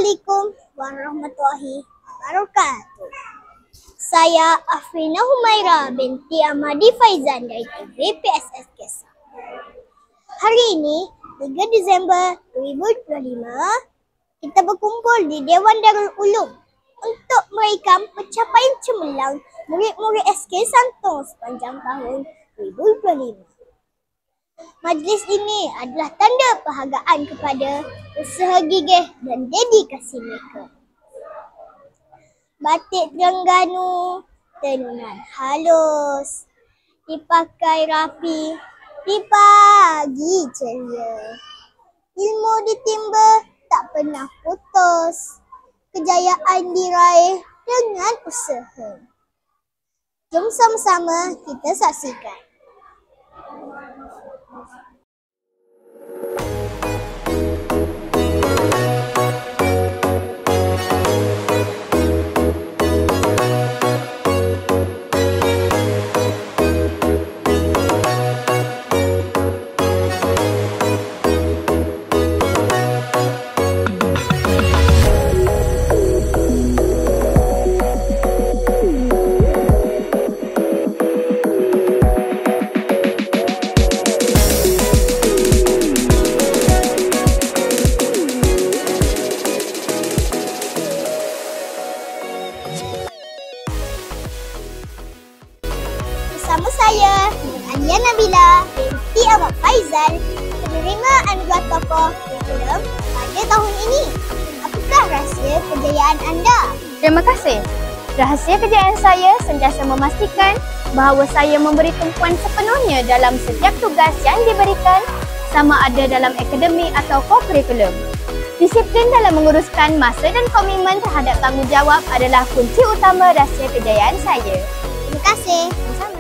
Assalamualaikum warahmatullahi wabarakatuh. Saya Afrina Humaira binti Ahmadi Faizan dari TV PSS Kesah. Hari ini, 3 Disember 2025, kita berkumpul di Dewan Darul Ulum untuk meraihkan pencapaian cemerlang murid-murid SK Santong sepanjang tahun 2025. Majlis ini adalah tanda penghargaan kepada usaha gigih dan dedikasi mereka. Batik Terengganu, tenunan halus, dipakai rapi di pagi ceria. Ilmu ditimba tak pernah putus, kejayaan diraih dengan usaha. Jom sama-sama kita saksikan. Bersama saya, Alia Nabila binti Ahmad Faizal, menerima anugerah tokoh kurikulum pada tahun ini. Apakah rahsia kejayaan anda? Terima kasih. Rahsia kejayaan saya sentiasa memastikan bahawa saya memberi tumpuan sepenuhnya dalam setiap tugas yang diberikan, sama ada dalam akademik atau co-kurikulum. Disiplin dalam menguruskan masa dan komitmen terhadap tanggungjawab adalah kunci utama rahsia kejayaan saya. Terima kasih. Sama-sama.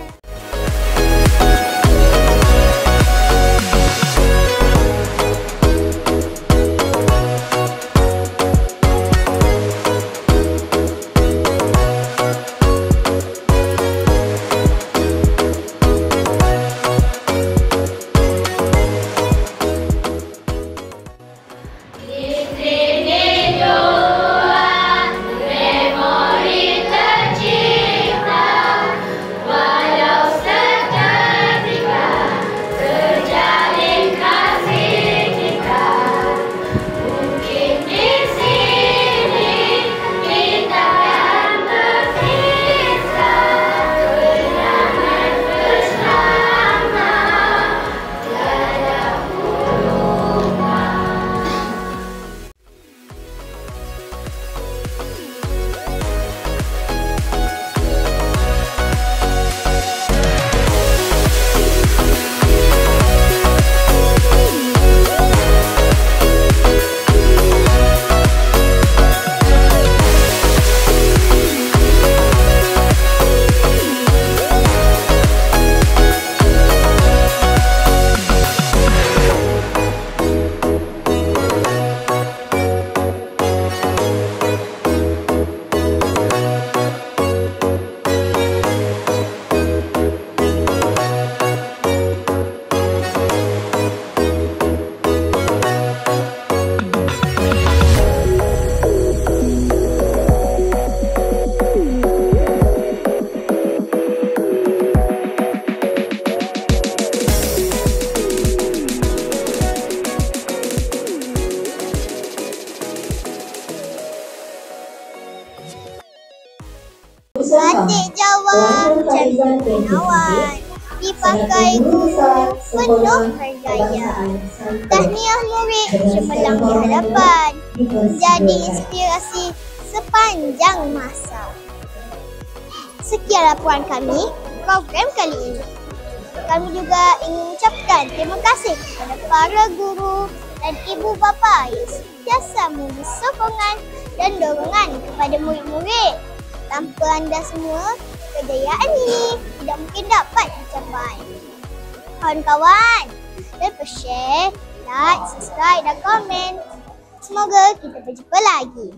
Batik Jawa Cakap Menawan dipakai guru penuh kerjaya. Tahniah murid cemerlang di hadapan menjadi inspirasi sepanjang masa. Sekian laporan kami program kali ini. Kami juga ingin mengucapkan terima kasih kepada para guru dan ibu bapa yang sentiasa memberi sokongan dan dorongan kepada murid-murid. Tanpa anda semua, kejayaan ini tidak mungkin dapat dicapai. Kawan-kawan, jangan share, like, subscribe dan komen. Semoga kita berjumpa lagi.